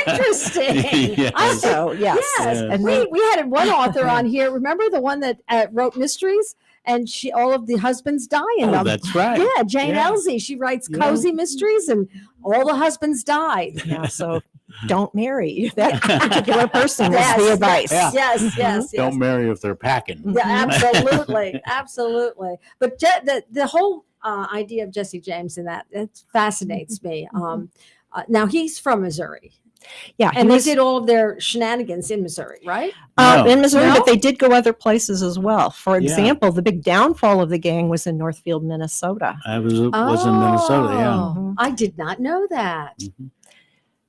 Interesting. Yes. So yes, Yes. and we then, had one author on here. Remember the one that wrote mysteries, and all of the husbands die in Oh, them. that's right. Yeah, Jane Yeah. Elsey. She writes Yeah. cozy mysteries, and all the husbands died. yeah, so don't marry that particular person. Yes. Is the advice. Yeah. Yes, yes. Don't marry if they're packing. Yeah, absolutely, absolutely. But the whole idea of Jesse James and that it fascinates me. Now he's from Missouri, Yeah, and they did all of their shenanigans in Missouri, right? No. in Missouri, No? but they did go other places as well. For Yeah. example, the big downfall of the gang was in Northfield, Minnesota. I was in Minnesota, yeah. Oh, I did not know that.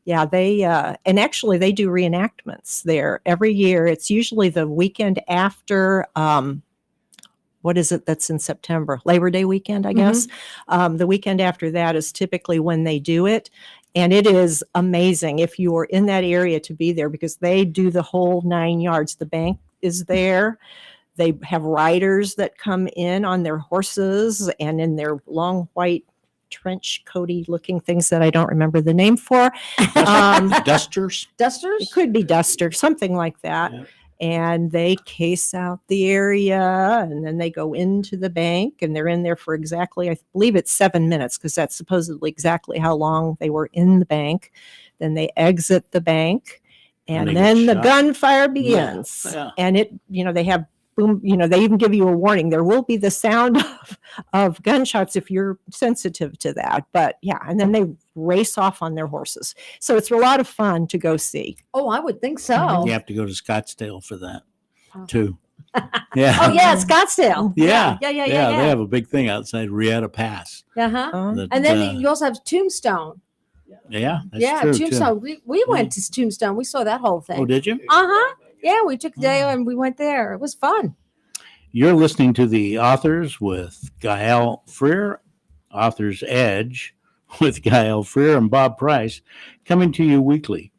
Yeah, they and actually they do reenactments there every year. It's usually the weekend after what is it that's in September? Labor Day weekend, I guess. The weekend after that is typically when they do it. And it is amazing if you are in that area to be there, because they do the whole 9 yards. The bank is there. They have riders that come in on their horses and in their long white trench coaty looking things that I don't remember the name for. Dusters? It Dusters? could be duster, something like that. Yeah. And they case out the area, and then they go into the bank, and they're in there for exactly, I believe it's 7 minutes, because that's supposedly exactly how long they were in the bank. Then they exit the bank, And and they then get the shot. gunfire begins. Yeah. And they have boom, they even give you a warning. There will be the sound of gunshots if you're sensitive to that. But yeah, and then they race off on their horses. So it's a lot of fun to go see. Oh, I would think so. You have to go to Scottsdale for that, Oh. too. Yeah. Oh yeah, Scottsdale. Yeah. Yeah. They have a big thing outside Rieta Pass. Uh-huh. that, And then you also have Tombstone. yeah, that's Yeah, true, too. Tombstone. We went to Tombstone. We saw that whole thing. Oh, did you? Uh-huh. Yeah, we took a day and we went there. It was fun. You're listening to the Authors with Gael Freer, Author's Edge with Gael Freer and Bob Price, coming to you weekly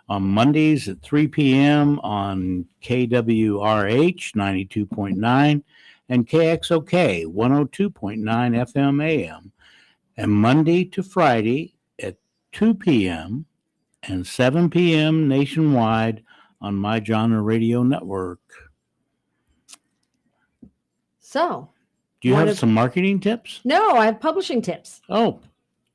on Mondays at 3 p.m. on KWRH 92.9 and KXOK 102.9 FM AM, and Monday to Friday at 2 p.m. and 7 p.m. nationwide on My Genre Radio Network. So, Do you One have of- some marketing tips? no, I have publishing tips. Oh,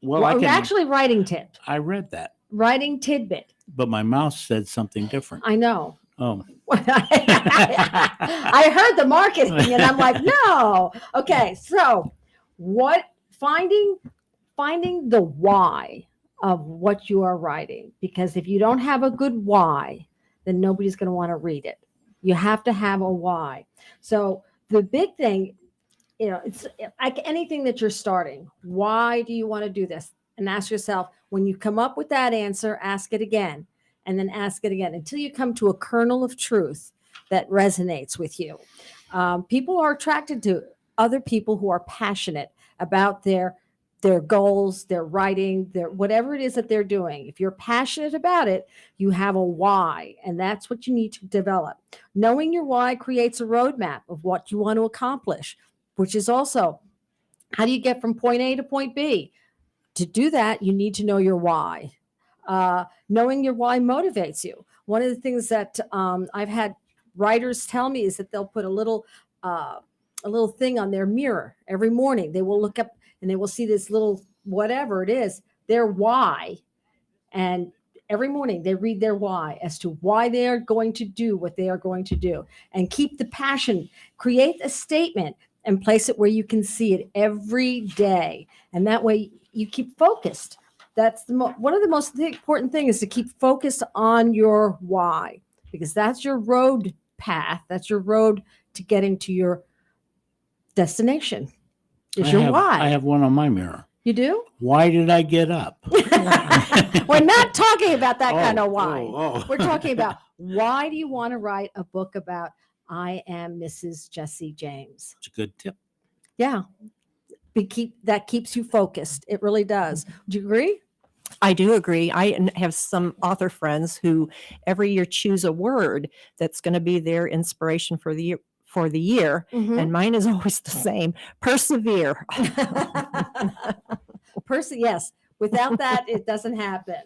well, I can. Actually, writing tip, I read that, writing tidbit. but my mouse said something different. I know. Oh, I heard the marketing and I'm like, no. Okay, so finding the why of what you are writing, because if you don't have a good why, then nobody's going to want to read it. You have to have a why. So the big thing, it's like anything that you're starting. Why do you want to do this? And ask yourself, when you come up with that answer, ask it again. And then ask it again until you come to a kernel of truth that resonates with you. People are attracted to other people who are passionate about their goals, their writing, their whatever it is that they're doing. If you're passionate about it, you have a why, and that's what you need to develop. Knowing your why creates a roadmap of what you want to accomplish, which is also how do you get from point A to point B? To do that, you need to know your why. Knowing your why motivates you. One of the things that I've had writers tell me is that they'll put a little thing on their mirror every morning. They will look up and they will see this little whatever it is, their why, and every morning they read their why as to why they are going to do what they are going to do, and keep the passion. Create a statement and place it where you can see it every day, and that way you keep focused. That's one of the most important things is to keep focused on your why, because that's your road path. That's your road to getting to your destination. Is your why. I have one on my mirror. You do? Why did I get up? We're not talking about that kind of why. Oh. We're talking about why do you want to write a book about I am Mrs. Jesse James? It's a good tip. Yeah. That keeps you focused. It really does. Do you agree? I do agree. I have some author friends who every year choose a word that's going to be their inspiration for the year. Mhm. And mine is always the same: persevere. Yes. Without that, it doesn't happen.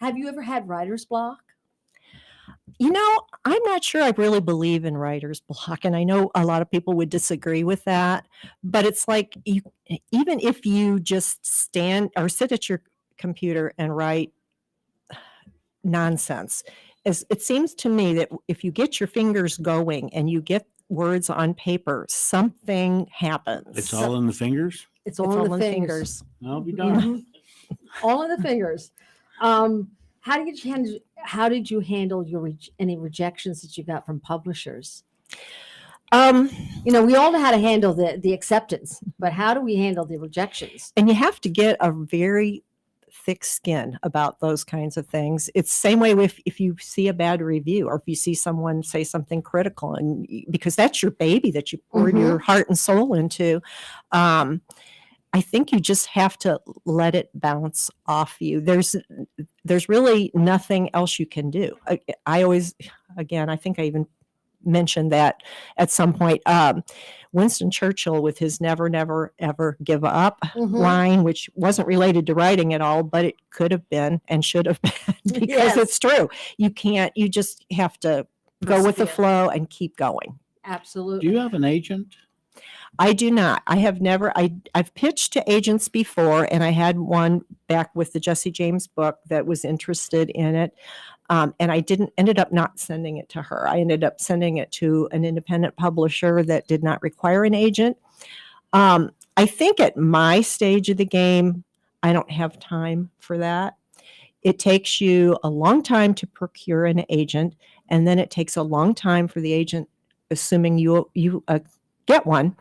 Have you ever had writer's block? I'm not sure I really believe in writer's block, and I know a lot of people would disagree with that, but it's like even if you just stand or sit at your computer and write nonsense, it seems to me that if you get your fingers going and you get words on paper, something happens. It's all in the fingers? It's all in the fingers. I'll be darned. All in the fingers. How did you handle any rejections that you got from publishers? We all know how to handle the acceptance, but how do we handle the rejections? And you have to get a very thick skin about those kinds of things. It's the same way if you see a bad review or if you see someone say something critical, and because that's your baby that you poured your heart and soul into. I think you just have to let it bounce off you. There's really nothing else you can do. I always, again, I think I even mentioned that at some point. Winston Churchill with his never, never, ever give up line, which wasn't related to writing at all, but it could have been and should have been because it's true. You just have to go with the flow and keep going. Absolutely. Do you have an agent? I do not. I have never. I've pitched to agents before, and I had one back with the Jesse James book that was interested in it, and I ended up not sending it to her. I ended up sending it to an independent publisher that did not require an agent. I think at my stage of the game, I don't have time for that. It takes you a long time to procure an agent, and then it takes a long time for the agent, assuming you get one,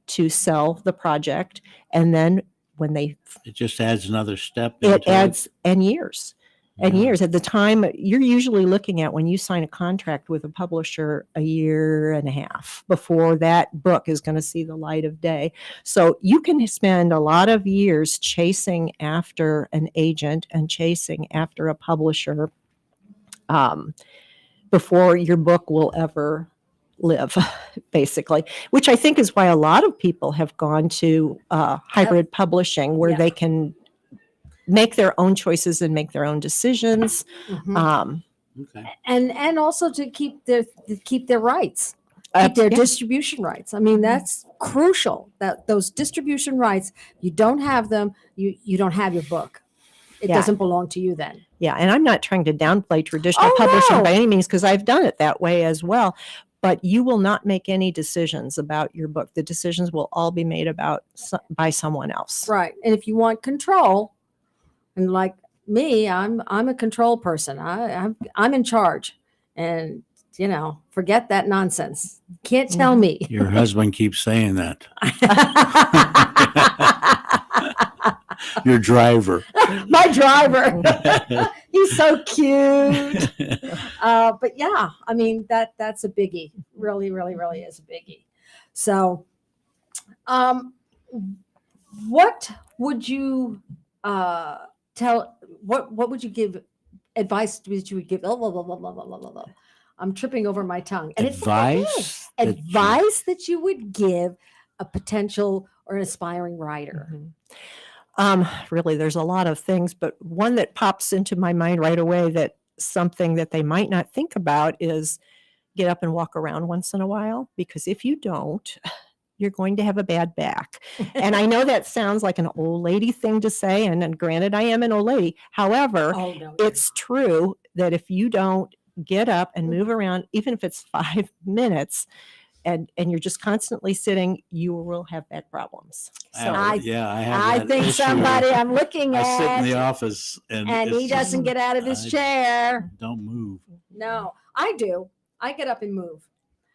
to sell the project. And then when it just adds another step. It adds and years. and Yeah. years. At the time, you're usually looking at, when you sign a contract with a publisher, a year and a half before that book is going to see the light of day. So you can spend a lot of years chasing after an agent and chasing after a publisher before your book will ever live, basically, which I think is why a lot of people have gone to hybrid publishing, where Yeah. they can make their own choices and make their own decisions. Mhm. Okay. And also to keep their rights, keep their Yeah. distribution rights. I mean, that's crucial. That those distribution rights, you don't have them, you don't have your book. It Yeah. doesn't belong to you then. Yeah, and I'm not trying to downplay traditional Oh, publishing no. by any means, because I've done it that way as well. But you will not make any decisions about your book. The decisions will all be made by someone else. Right. And if you want control, and like me, I'm a control person. I'm in charge, and forget that nonsense. Can't tell me. Your husband keeps saying that. Your driver. My driver. He's so cute. But yeah, I mean that's a biggie. Really, really, really is a biggie. So, what would you tell? What would you give advice? Would you give? Blah, blah, blah, blah, blah, blah, blah, blah. I'm tripping over my tongue. And it's okay. Advice that you would give a potential or an aspiring writer. Really, there's a lot of things, but one that pops into my mind right away, that something that they might not think about, is get up and walk around once in a while, because if you don't, you're going to have a bad back. And I know that sounds like an old lady thing to say, and granted, I am an old lady. However, Oh, no, it's true that if you don't get up and move around, even if it's 5 minutes, and you're just constantly sitting, you will have back problems. So I have I that think issue. somebody I'm looking I sit in the at, office and he it's doesn't just- get out of his I chair. Don't move. No, I do. I get up and move.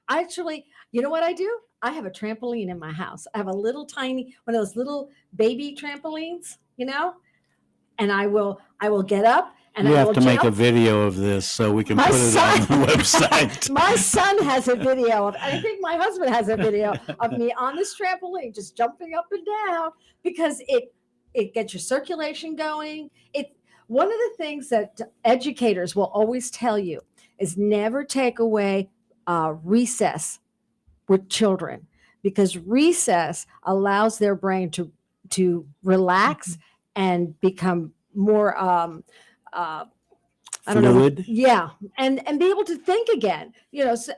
I actually, you know what I do? I have a trampoline in my house. I have a little tiny one of those little baby trampolines, and I will get up and You I have will to make a jump. video of this so we can My put it on the website. My son has a video of, I think my husband has a video of me on this trampoline, just jumping up and down, because it gets your circulation going. One of the things that educators will always tell you is never take away recess with children, because recess allows their brain to relax and become more I don't know. Fluid. Yeah, and be able to think again.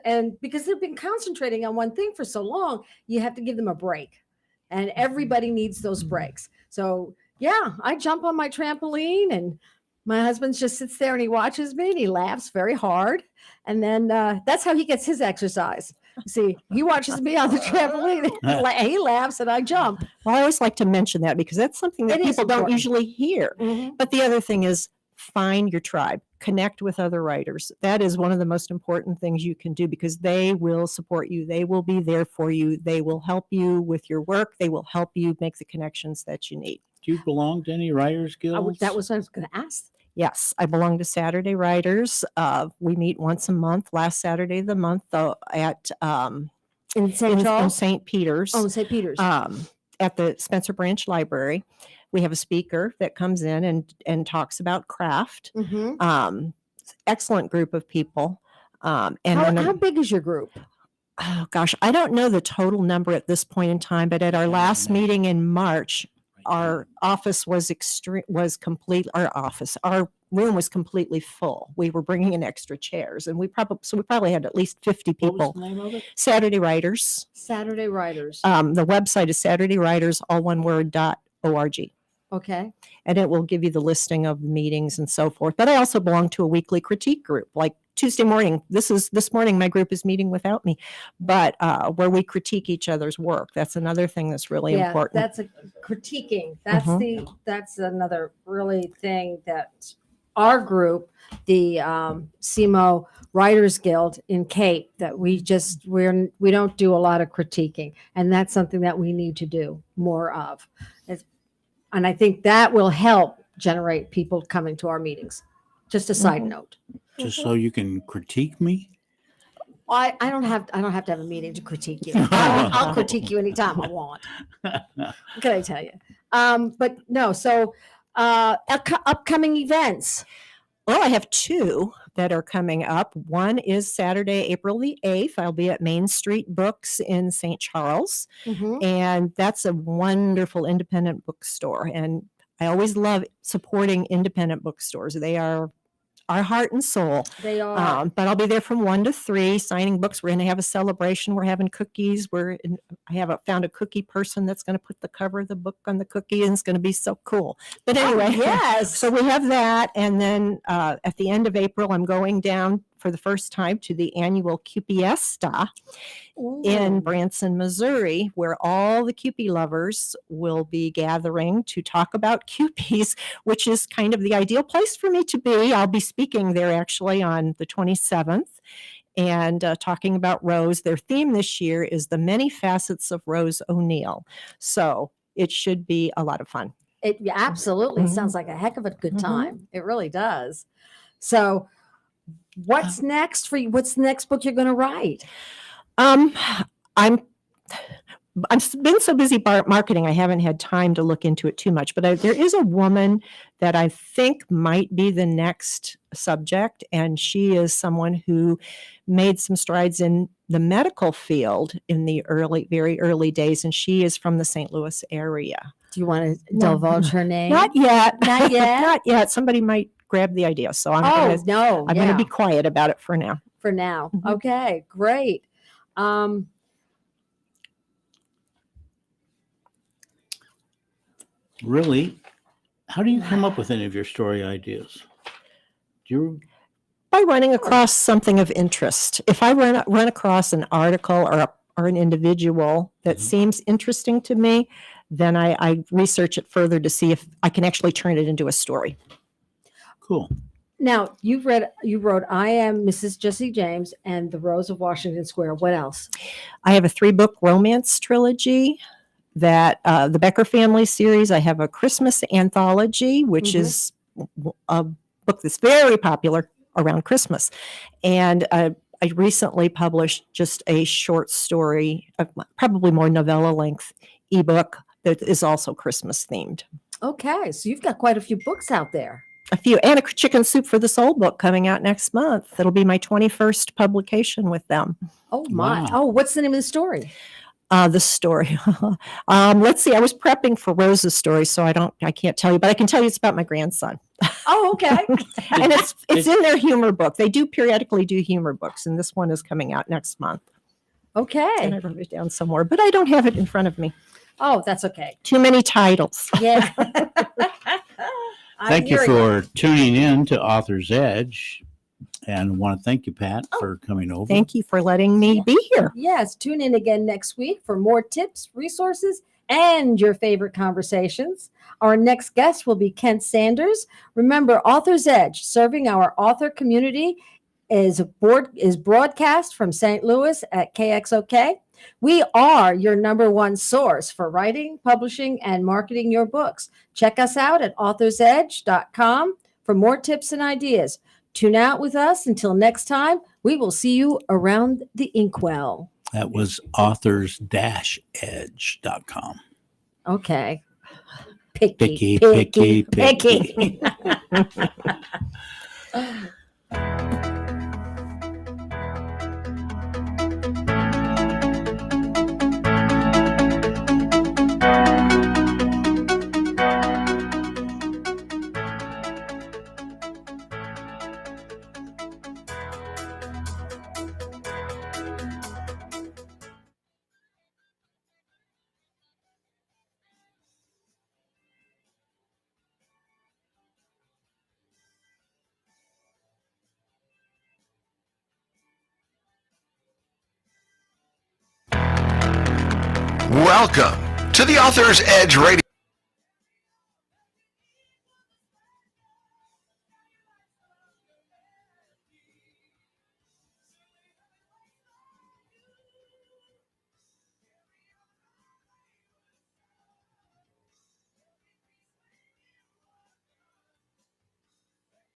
And because they've been concentrating on one thing for so long, you have to give them a break, and everybody needs those breaks. So yeah, I jump on my trampoline, and my husband just sits there and he watches me and he laughs very hard, and then that's how he gets his exercise. See, he watches me on the trampoline, and he laughs, and I jump. Well, I always like to mention that, because that's something that It is people don't important. usually hear. But the other thing is, find your tribe, connect with other writers. That is one of the most important things you can do, because they will support you. They will be there for you. They will help you with your work. They will help you make the connections that you need. Do you belong to any writers guilds? That was what I was going to ask. Yes, I belong to Saturday Writers. We meet once a month, last Saturday of the month, though, at In St. in Charles? St. Peter's. Oh, St. Peter's. At the Spencer Branch Library. We have a speaker that comes in and talks about craft. Mm-hmm. Excellent group of people. And How big is your group? oh gosh, I don't know the total number at this point in time, but at our last meeting in March, our office was our room was completely full. We were bringing in extra chairs, and we probably had at least 50 What was people. the name of it? Saturday Writers. Saturday Writers. The website is Saturday Writers, all one word, .org. Okay. And it will give you the listing of the meetings and so forth. But I also belong to a weekly critique group, like Tuesday morning. This morning, my group is meeting without me, but where we critique each other's work. That's another thing that's really important. That's a critiquing. That's that's another really thing that our group, the SEMO Writers Guild in Cape, that we don't do a lot of critiquing, and that's something that we need to do more of. And I think that will help generate people coming to our meetings. Just a side Mhm. note. Just so you can critique me? I don't have to have a meeting to critique you. I'll critique you anytime I want. What can I tell you? But no, so upcoming events. Well, I have two that are coming up. One is Saturday, April the 8th. I'll be at Main Street Books in St. Charles. Mhm. And that's a wonderful independent bookstore. And I always love supporting independent bookstores. They are our heart and soul. They are. But I'll be there from 1 to 3 signing books. We're going to have a celebration. We're having cookies. I found a cookie person that's going to put the cover of the book on the cookie, and it's going to be so cool. But anyway, yes. so we have that. And then at the end of April, I'm going down for the first time to the annual Cupiesta in Branson, Missouri, where all the Kewpie lovers will be gathering to talk about Kewpies, which is kind of the ideal place for me to be. I'll be speaking there actually on the 27th and talking about Rose. Their theme this year is the many facets of Rose O'Neal. So it should be a lot of fun. It absolutely Mhm. sounds like a heck of a good Mhm. time. It really does. So what's next for you? What's the next book you're going to write? I've been so busy marketing, I haven't had time to look into it too much. But there is a woman that I think might be the next subject, and she is someone who made some strides in the medical field in the very early days, and she is from the St. Louis area. Do you want to No. divulge her name? Not yet. Not yet? Not yet. Somebody might grab the idea, so I'm Oh, gonna, no. I'm yeah. going to be quiet about it for now. For now. Mhm. Okay, great. Really? How do you come up with any of your story ideas? Do you By running across something of interest. If I run across an article or an individual that seems interesting to me, then I research it further to see if I can actually turn it into a story. Cool. Now, you wrote I Am Mrs. Jesse James and The Rose of Washington Square. What else? I have a 3-book romance trilogy that the Becker Family series. I have a Christmas anthology, which Mhm. is a book that's very popular around Christmas. And I recently published just a short story, probably more novella length ebook that is also Christmas themed. Okay, so you've got quite a few books out there. A few, and a Chicken Soup for the Soul book coming out next month. It'll be my 21st publication with them. Oh my! Wow. Oh, what's the name of the story? The story. Let's see. I was prepping for Rose's story, so I can't tell you, but I can tell you it's about my grandson. Oh, okay. And it's in their humor book. They do periodically do humor books, and this one is coming out next month. And Okay. I wrote it down somewhere, but I don't have it in front of me. Oh, that's okay. Too many titles. Yeah. I'm Thank you hearing for tuning in to Author's Edge. And want to thank you, Pat, for coming over. Thank you for letting me be here. Yes, tune in again next week for more tips, resources, and your favorite conversations. Our next guest will be Kent Sanders. Remember, Author's Edge, serving our author community, is broadcast from St. Louis at KXOK. We are your number one source for writing, publishing, and marketing your books. Check us out at authorsedge.com for more tips and ideas. Tune out with us. Until next time, we will see you around the inkwell. That was authors-edge.com. Okay. Picky. Welcome to the Author's Edge Radio.